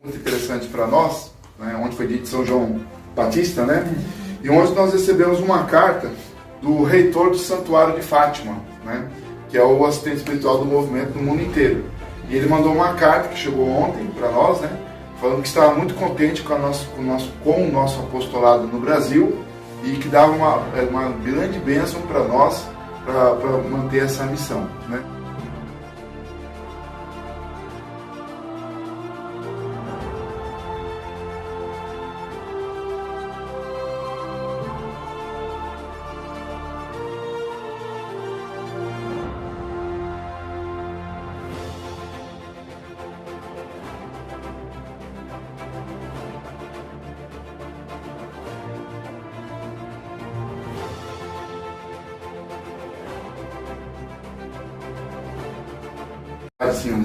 Muito interessante para nós, né, onde foi dito São João Batista, né, e onde nós recebemos uma carta do reitor do Santuário de Fátima, né, que é o assistente espiritual do movimento no mundo inteiro. E ele mandou uma carta que chegou ontem para nós, né, falando que estava muito contente com o nosso apostolado no Brasil e que dava uma grande bênção para nós para manter essa missão, né.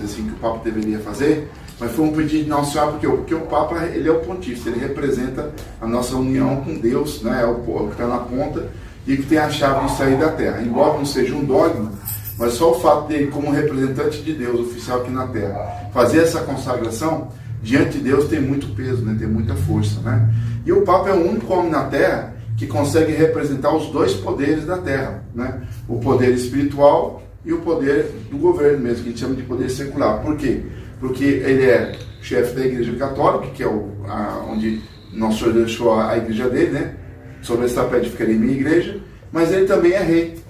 Assim, que o Papa deveria fazer, mas foi um pedido de Nossa Senhora, porque o Papa ele é o pontífice, ele representa a nossa união com Deus, né, é o que está na ponta e que tem a chave de sair da terra, embora não seja um dogma, mas só o fato dele como representante de Deus, oficial aqui na terra, fazer essa consagração diante de Deus tem muito peso, né, tem muita força, né, e o Papa é o único homem na terra que consegue representar os dois poderes da terra, né, o poder espiritual e o poder do governo mesmo, que a gente chama de poder secular. Por quê? Porque ele é chefe da Igreja Católica, que é onde Nosso Senhor deixou a igreja dele, né? Sobre esse tapete ficaria minha igreja, mas ele também é rei.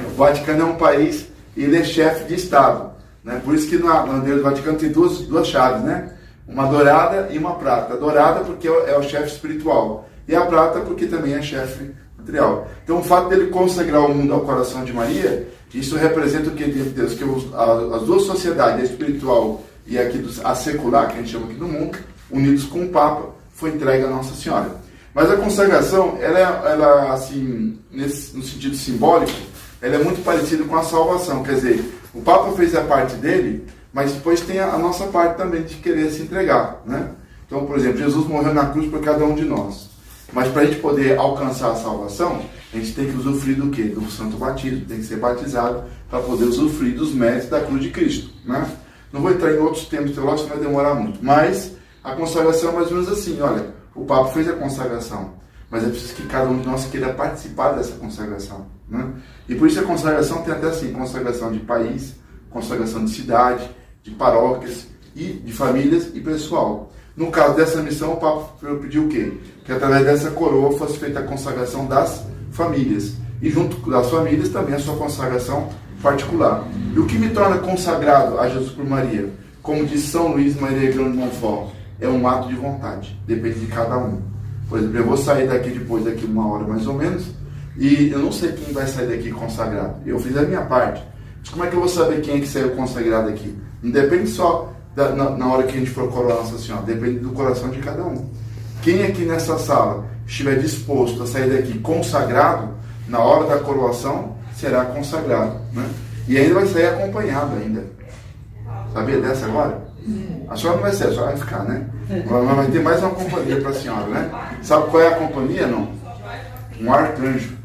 O Vaticano é um país e ele é chefe de Estado, né? Por isso que na bandeira do Vaticano tem duas chaves, né? Uma dourada e uma prata. A dourada porque é o chefe espiritual, e a prata porque também é chefe material. Então o fato dele consagrar o mundo ao coração de Maria, isso representa o que diante de Deus? Que as duas sociedades, a espiritual e a secular, que a gente chama aqui do mundo, unidos com o Papa, foi entregue a Nossa Senhora. Mas a consagração, ela assim, no sentido simbólico, ela é muito parecida com a salvação. Quer dizer, o Papa fez a parte dele, mas depois tem a nossa parte também de querer se entregar, né? Então, por exemplo, Jesus morreu na cruz por cada um de nós. Mas para a gente poder alcançar a salvação, a gente tem que usufruir do quê? Do santo batismo, tem que ser batizado para poder usufruir dos méritos da cruz de Cristo, né? Não vou entrar em outros termos teológicos, vai demorar muito. Mas a consagração é mais ou menos assim, olha, o Papa fez a consagração, mas é preciso que cada um de nós queira participar dessa consagração, né? E por isso a consagração tem até assim, consagração de país, consagração de cidade, de paróquias, e de famílias e pessoal. No caso dessa missão, o Papa pediu o quê? Que através dessa coroa fosse feita a consagração das famílias. E junto das famílias também a sua consagração particular. E o que me torna consagrado a Jesus por Maria? Como diz São Luís Maria Grande de Montfort, é um ato de vontade. Depende de cada um. Por exemplo, eu vou sair daqui daqui uma hora mais ou menos, e eu não sei quem vai sair daqui consagrado. Eu fiz a minha parte. Mas como é que eu vou saber quem é que saiu consagrado aqui? Não depende só na hora que a gente for coroar Nossa Senhora, depende do coração de cada um. Quem aqui nessa sala estiver disposto a sair daqui consagrado, na hora da coroação, será consagrado, né? E ainda vai sair acompanhado ainda. Sabia dessa agora? A senhora não vai ser, a senhora vai ficar, né? Mas vai ter mais uma companhia para a senhora, né? Sabe qual é a companhia, não? Um arcanjo.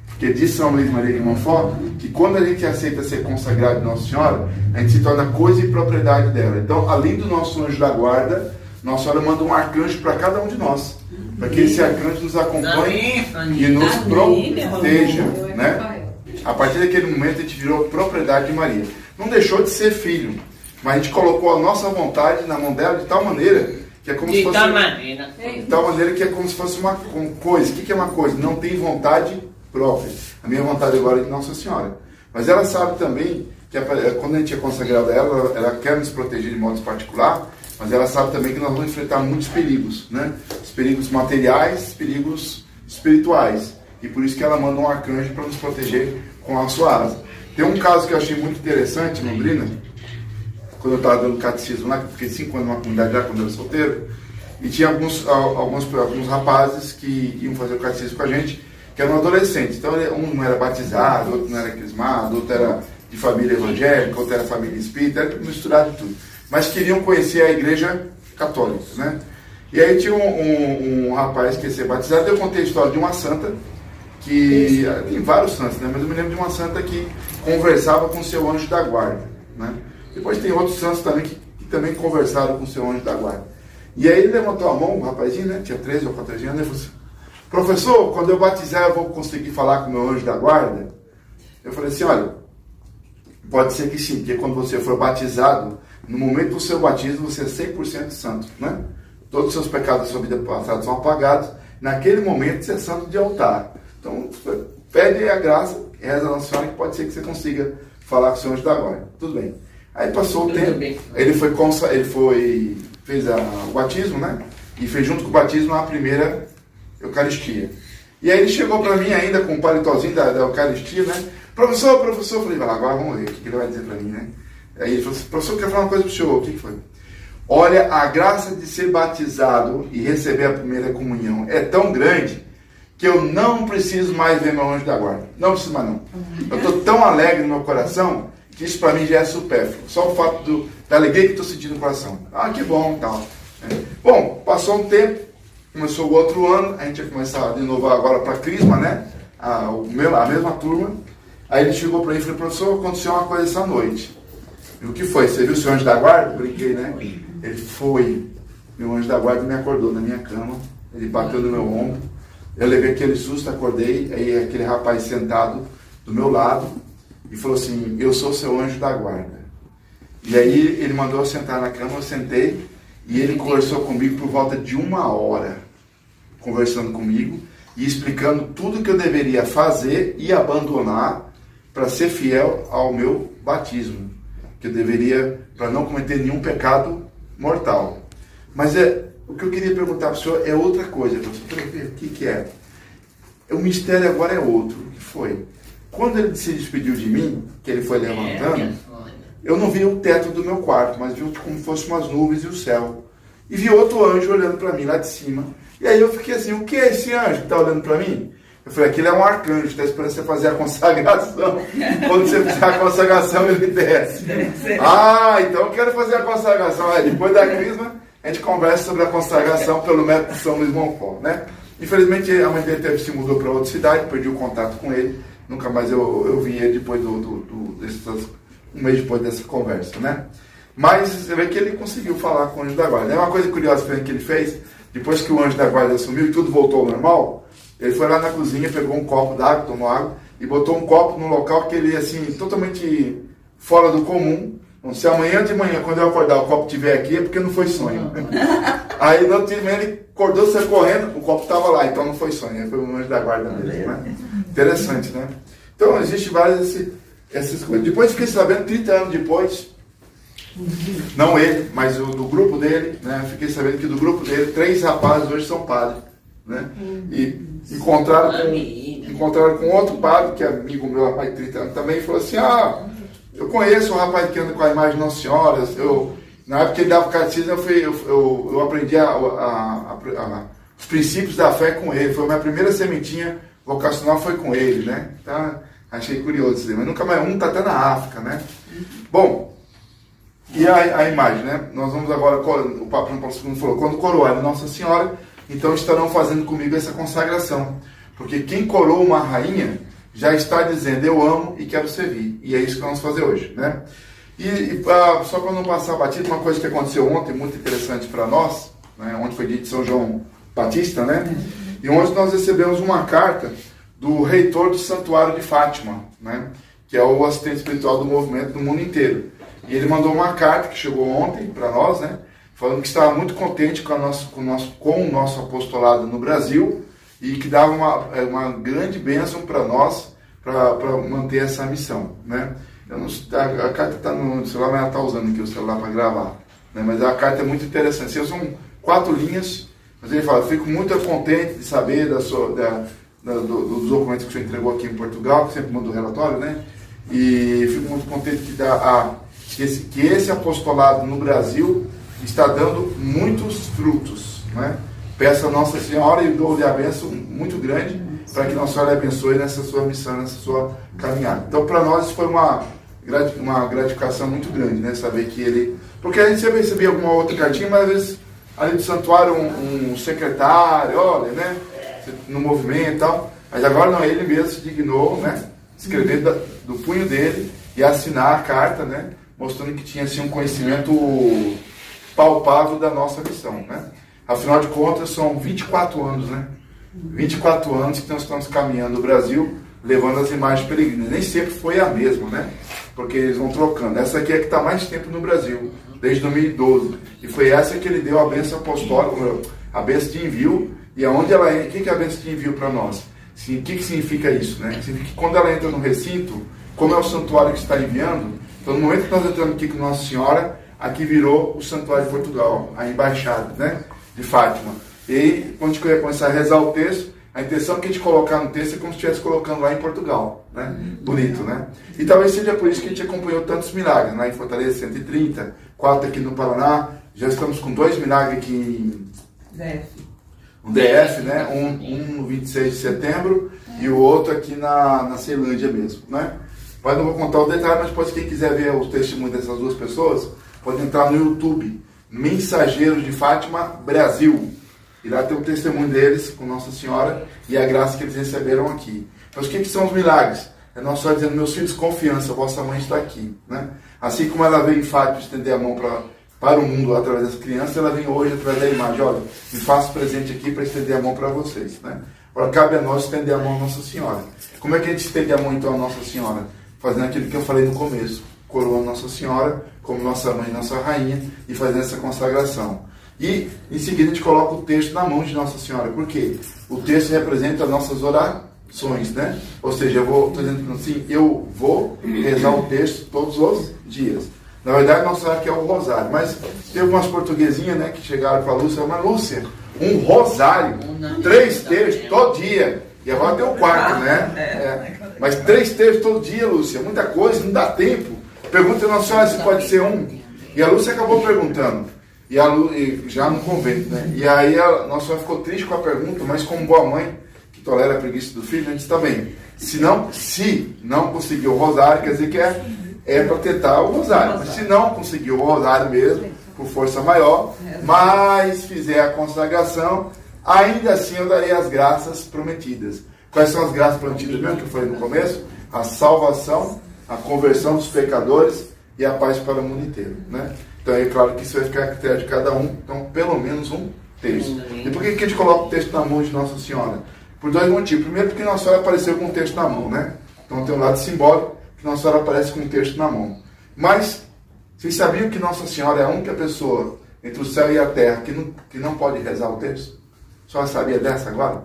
Porque diz São Luís Maria de Montfort que quando a gente aceita ser consagrado de Nossa Senhora, a gente se torna coisa e propriedade dela. Então, além do nosso anjo da guarda, Nossa Senhora manda um arcanjo para cada um de nós, para que esse arcanjo nos acompanhe e nos proteja, né? A partir daquele momento a gente virou propriedade de Maria. Não deixou de ser filho, mas a gente colocou a nossa vontade na mão dela de tal maneira que é como se fosse de tal maneira que é como se fosse uma coisa. O que é uma coisa? Não tem vontade própria. A minha vontade agora é de Nossa Senhora. Mas ela sabe também que quando a gente é consagrado a ela quer nos proteger de modo particular, mas ela sabe também que nós vamos enfrentar muitos perigos, né? Os perigos materiais, os perigos espirituais. E por isso que ela manda um arcanjo para nos proteger com a sua asa. Tem um caso que eu achei muito interessante, Londrina, quando eu estava dando catecismo lá, que eu fiquei 5 anos numa comunidade lá quando eu era solteiro, e tinha alguns rapazes que iam fazer o catecismo com a gente, que eram adolescentes. Então um não era batizado, outro não era crismado, outro era de família evangélica, outro era família espírita, era misturado de tudo. Mas queriam conhecer a igreja católica, né? E aí tinha um rapaz que ia ser batizado. Eu contei a história de uma santa, que tem vários santos, né? Mas eu me lembro de uma santa que conversava com seu anjo da guarda, né? Depois tem outros santos também que também conversaram com o seu anjo da guarda. E aí ele levantou a mão, o rapazinho, né? Tinha 13 ou 14 anos, e falou assim: professor, quando eu batizar eu vou conseguir falar com o meu anjo da guarda? Eu falei assim: olha, pode ser que sim, porque quando você for batizado, no momento do seu batismo você é 100% santo, né? Todos os seus pecados da sua vida passada são apagados. Naquele momento você é santo de altar. Então, pede a graça, reza a Nossa Senhora, que pode ser que você consiga falar com o seu anjo da guarda. Tudo bem. Aí passou o tempo, ele fez o batismo, né? E fez junto com o batismo a primeira Eucaristia. E aí ele chegou para mim ainda com o paletózinho da Eucaristia, né? Professor, eu falei: agora vamos ver o que ele vai dizer para mim, né? Aí ele falou assim: professor, eu quero falar uma coisa para o senhor. O que foi? Olha, a graça de ser batizado e receber a primeira comunhão é tão grande que eu não preciso mais ver meu anjo da guarda. Não preciso mais não. Eu estou tão alegre no meu coração que isso para mim já é supérfluo. Só o fato da alegria que estou sentindo no coração. Ah, que bom, tal. Bom, passou um tempo, começou o outro ano, a gente ia começar de novo agora para a Crisma, né? A mesma turma. Aí ele chegou para mim e falou: professor, aconteceu uma coisa essa noite. O que foi? Você viu o seu anjo da guarda? Eu brinquei, né? Ele foi. Meu anjo da guarda me acordou na minha cama. Ele bateu no meu ombro. Eu levei aquele susto, acordei. Aí aquele rapaz sentado do meu lado e falou assim: eu sou seu anjo da guarda. E aí ele mandou eu sentar na cama, eu sentei. E ele conversou comigo por volta de 1 hora. Conversando comigo e explicando tudo que eu deveria fazer e abandonar para ser fiel ao meu batismo. Que eu deveria, para não cometer nenhum pecado mortal. Mas o que eu queria perguntar para o senhor é outra coisa. O que é? O mistério agora é outro. O que foi? Quando ele se despediu de mim, que ele foi levantando, eu não vi o teto do meu quarto, mas vi como se fossem umas nuvens e o céu. E vi outro anjo olhando para mim lá de cima. E aí eu fiquei assim: o que é esse anjo que está olhando para mim? Eu falei: aquele é um arcanjo, está esperando você fazer a consagração. Quando você fizer a consagração, ele desce. Ah, então eu quero fazer a consagração. Aí, depois da crisma, a gente conversa sobre a consagração pelo método de São Luís Montfort, né? Infelizmente, a mãe dele se mudou para outra cidade, perdi o contato com ele. Nunca mais eu vi ele depois um mês depois dessa conversa, né? Mas você vê que ele conseguiu falar com o anjo da guarda. É uma coisa curiosa que ele fez, depois que o anjo da guarda assumiu e tudo voltou ao normal. Ele foi lá na cozinha, pegou um copo d'água, tomou água e botou um copo num local que ele, assim, totalmente fora do comum. Então, se amanhã de manhã, quando eu acordar, o copo estiver aqui, é porque não foi sonho. Aí no outro dia ele acordou, saiu correndo, o copo estava lá, então não foi sonho. Foi o anjo da guarda mesmo, né? Interessante, né? Então, existem várias essas coisas. Depois fiquei sabendo, 30 anos depois, não ele, mas do grupo dele, né? Fiquei sabendo que do grupo dele, 3 rapazes hoje são padres, né? E encontraram com outro padre, que é amigo meu há mais de 30 anos também, e falou assim: ah, eu conheço um rapaz que anda com a imagem de Nossa Senhora. Na época que ele dava catecismo, eu aprendi os princípios da fé com ele. Foi a minha primeira sementinha vocacional, foi com ele, né? Então, achei curioso isso, mas nunca mais. Um está até na África, né? Bom, e a imagem, né? Nós vamos agora, o Papa João Paulo II falou: quando coroarem Nossa Senhora, então estarão fazendo comigo essa consagração. Porque quem coroa uma rainha já está dizendo: eu amo e quero servir. E é isso que vamos fazer hoje, né? Só para não passar batido, uma coisa que aconteceu ontem, muito interessante para nós, né? Ontem foi dia de São João Batista, né? E ontem nós recebemos uma carta do reitor do Santuário de Fátima, né? Que é o assistente espiritual do movimento no mundo inteiro. E ele mandou uma carta que chegou ontem para nós, né? Falando que estava muito contente com o nosso apostolado no Brasil e que dava uma grande bênção para nós, para manter essa missão, né? A carta está no celular, mas ela está usando aqui o celular para gravar, né? Mas a carta é muito interessante. São 4 linhas, mas ele fala: fico muito contente de saber dos documentos que você entregou aqui em Portugal, que sempre manda o relatório, né? E fico muito contente que esse apostolado no Brasil está dando muitos frutos, né? Peço a Nossa Senhora e dou-lhe a bênção muito grande para que Nossa Senhora lhe abençoe nessa sua missão, nessa sua caminhada. Então, para nós, isso foi uma gratificação muito grande, né? Saber que ele... Porque a gente sempre recebia alguma outra cartinha, mas às vezes, ali do santuário, um secretário, olha, né? No movimento e tal. Mas agora não, ele mesmo se dignou, né? Escrever do punho dele e assinar a carta, né? mostrando que tinha assim, um conhecimento palpável da nossa missão, né? Afinal de contas, são 24 anos, né? 24 anos que nós estamos caminhando no Brasil, levando as imagens peregrinas. Nem sempre foi a mesma, né? Porque eles vão trocando. Essa aqui é que está mais tempo no Brasil, desde 2012. E foi essa que ele deu a bênção apostólica, a bênção de envio. E aonde ela é, o que é a bênção de envio para nós? O que significa isso, né? Significa que quando ela entra no recinto, como é o santuário que está enviando, então no momento que nós entramos aqui com Nossa Senhora, aqui virou o Santuário de Portugal, a embaixada, né, de Fátima. E aí, quando a gente começar a rezar o texto, a intenção que a gente colocar no texto é como se estivesse colocando lá em Portugal, né? Bonito, né? E talvez seja por isso que a gente acompanhou tantos milagres, né? Em Fortaleza 130, 4 aqui no Paraná, já estamos com 2 milagres aqui em DF, né? Um no 26 de setembro e o outro aqui na Ceilândia mesmo, né? Mas não vou contar o detalhe, mas depois quem quiser ver o testemunho dessas 2 pessoas, pode entrar no YouTube, Mensageiros de Fátima Brasil. E lá tem o testemunho deles com Nossa Senhora e a graça que eles receberam aqui. Mas o que são os milagres? É Nossa Senhora dizendo, meus filhos, confiança, vossa mãe está aqui, né? Assim como ela veio em Fátima estender a mão para o mundo através das crianças, ela vem hoje através da imagem. Olha, me faço presente aqui para estender a mão para vocês, né? Agora cabe a nós estender a mão à Nossa Senhora. Como é que a gente estende a mão então à Nossa Senhora? Fazendo aquilo que eu falei no começo, coroando Nossa Senhora como nossa mãe, nossa rainha, e fazendo essa consagração. E em seguida a gente coloca o texto na mão de Nossa Senhora. Por quê? O texto representa as nossas orações, né? Ou seja, estou dizendo assim, eu vou rezar o texto todos os dias. Na verdade, Nossa Senhora quer o rosário. Mas teve umas portuguesinhas, né, que chegaram para a Lúcia, mas Lúcia, um rosário, 3 textos todo dia. E agora tem o 4, né? Mas 3 textos todo dia, Lúcia, muita coisa, não dá tempo. Pergunta a Nossa Senhora se pode ser um. E a Lúcia acabou perguntando. E já no convento, né? E aí a Nossa Senhora ficou triste com a pergunta, mas como boa mãe, que tolera a preguiça do filho, a gente disse, tá bem. Se não conseguir o rosário, quer dizer que é para tentar o rosário. Mas se não conseguir o rosário mesmo, por força maior, mas fizer a consagração, ainda assim eu darei as graças prometidas. Quais são as graças prometidas mesmo que eu falei no começo? A salvação, a conversão dos pecadores e a paz para o mundo inteiro, né? Então é claro que isso vai ficar a critério de cada um, então pelo menos um texto. E por que a gente coloca o texto na mão de Nossa Senhora? Por 2 motivos. Primeiro porque Nossa Senhora apareceu com o texto na mão, né? Então tem um lado simbólico que Nossa Senhora aparece com o texto na mão. Mas vocês sabiam que Nossa Senhora é a única pessoa entre o céu e a terra que não pode rezar o texto? A senhora sabia dessa agora?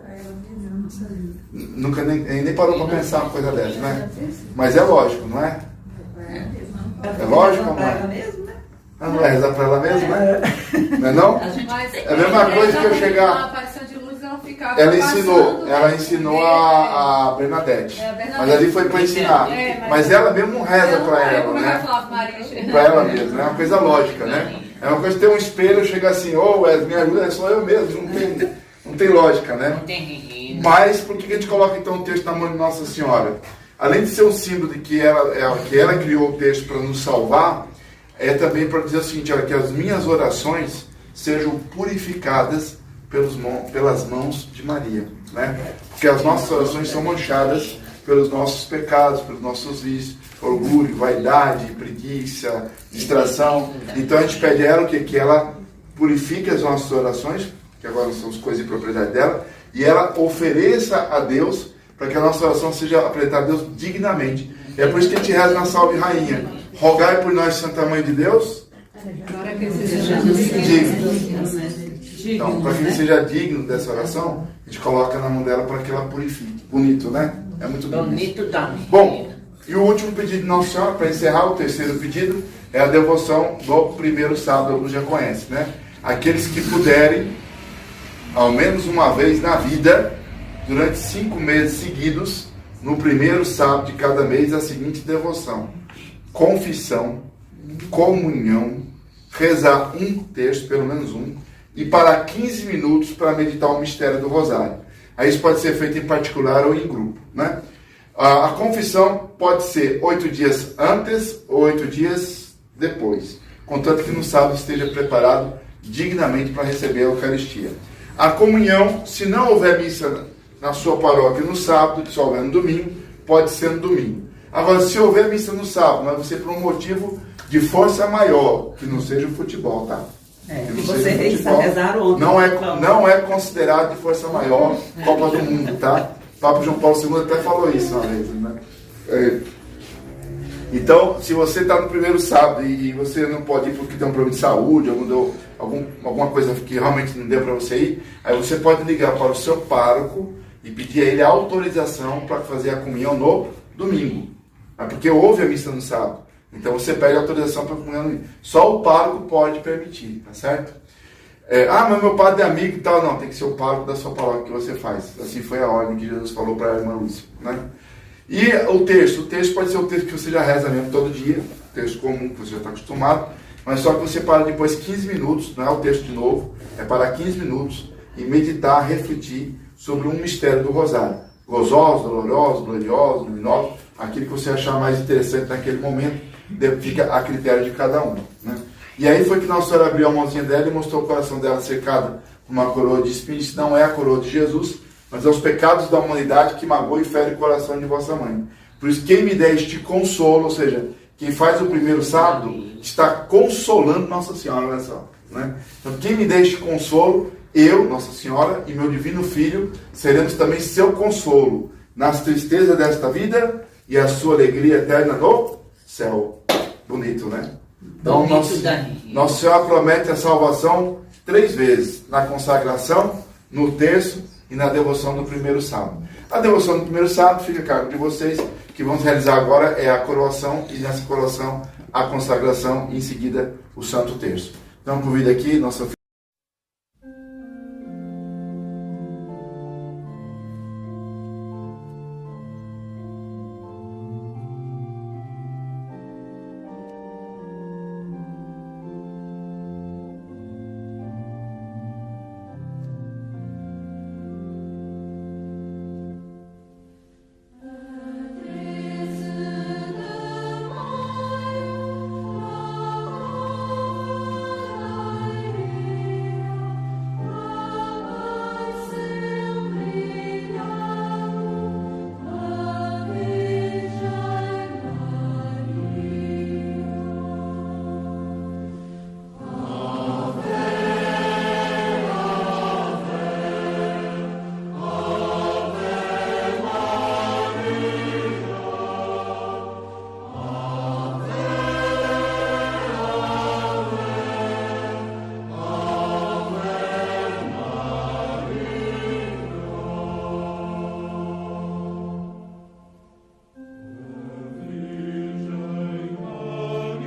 Eu não sabia. Nunca nem parou para pensar uma coisa dessa, né? Mas é lógico, não é? É lógico, não é? Ah, não vai rezar para ela mesmo, né? Não é não? É a mesma coisa que eu chegar... A aparição de luz, ela ficava Ela ensinou a Bernadette. Mas ali foi para ensinar. Mas ela mesmo não reza para ela, né? Para ela mesmo, é uma coisa lógica, né? É uma coisa ter um espelho e chegar assim, me ajuda, sou eu mesmo, não tem lógica, né? Mas por que a gente coloca então o texto na mão de Nossa Senhora? Além de ser um símbolo de que ela criou o texto para nos salvar, é também para dizer o seguinte, olha, que as minhas orações sejam purificadas pelas mãos de Maria, né? Porque as nossas orações são manchadas pelos nossos pecados, pelos nossos vícios, orgulho, vaidade, preguiça, distração. Então a gente pede a ela o quê? Que ela purifique as nossas orações, que agora são as coisas de propriedade dela, e ela ofereça a Deus para que a nossa oração seja apresentada a Deus dignamente. E é por isso que a gente reza na Salve Rainha. Rogai por nós, Santa Mãe de Deus, digno. Então, para que ele seja digno dessa oração, a gente coloca na mão dela para que ela purifique. Bonito, né? É muito bonito. Bom, e o último pedido de Nossa Senhora, para encerrar, o 3º pedido, é a devoção do primeiro sábado, alguns já conhecem, né? Aqueles que puderem, ao menos uma vez na vida, durante 5 meses seguidos, no primeiro sábado de cada mês, a seguinte devoção: confissão, comunhão, rezar um texto, pelo menos um, e parar 15 minutos para meditar o mistério do rosário. Aí isso pode ser feito em particular ou em grupo, né? A confissão pode ser 8 dias antes ou 8 dias depois, contanto que no sábado esteja preparado dignamente para receber a Eucaristia. A comunhão, se não houver missa na sua paróquia no sábado, se houver no domingo, pode ser no domingo. Agora, se houver missa no sábado, mas você por um motivo de força maior, que não seja o futebol, tá? É, Que e não você seja o futebol. rezaram ontem. Não é considerado de força maior Copa do Mundo, tá? O Papa João Paulo II até falou isso uma vez, né? Então, se você está no primeiro sábado e você não pode ir porque tem um problema de saúde, alguma coisa que realmente não deu para você ir, aí você pode ligar para o seu pároco e pedir a ele a autorização para fazer a comunhão no domingo. Porque houve a missa no sábado. Então você pede autorização para a comunhão no domingo. Só o pároco pode permitir, tá certo? Mas meu padre é amigo e tal. Não, tem que ser o pároco da sua paróquia que você faz. Assim foi a ordem que Jesus falou para a irmã Lúcia, né? E o texto pode ser o texto que você já reza mesmo todo dia, texto comum que você já está acostumado, mas só que você para depois 15 minutos, não é o texto de novo, é parar 15 minutos e meditar, refletir sobre um mistério do rosário. Gozosos, dolorosos, gloriosos, luminosos, aquilo que você achar mais interessante naquele momento, fica a critério de cada um, né? E aí foi que Nossa Senhora abriu a mãozinha dela e mostrou o coração dela cercado por uma coroa de espinhos. Não é a coroa de Jesus, mas é os pecados da humanidade que magoam e ferem o coração de vossa mãe. Por isso, quem me der este consolo, ou seja, quem faz o primeiro sábado, está consolando Nossa Senhora, olha só, né? Então, quem me der este consolo, eu, Nossa Senhora, e meu divino Filho, seremos também seu consolo, nas tristezas desta vida e a sua alegria eterna no céu. Bonito, né? Então, Nossa Senhora promete a salvação 3 vezes, na consagração, no terço e na devoção do primeiro sábado. A devoção do primeiro sábado fica a cargo de vocês, que vamos realizar agora é a coroação, e nessa coroação a consagração e em seguida o Santo Terço. Então convido aqui nossa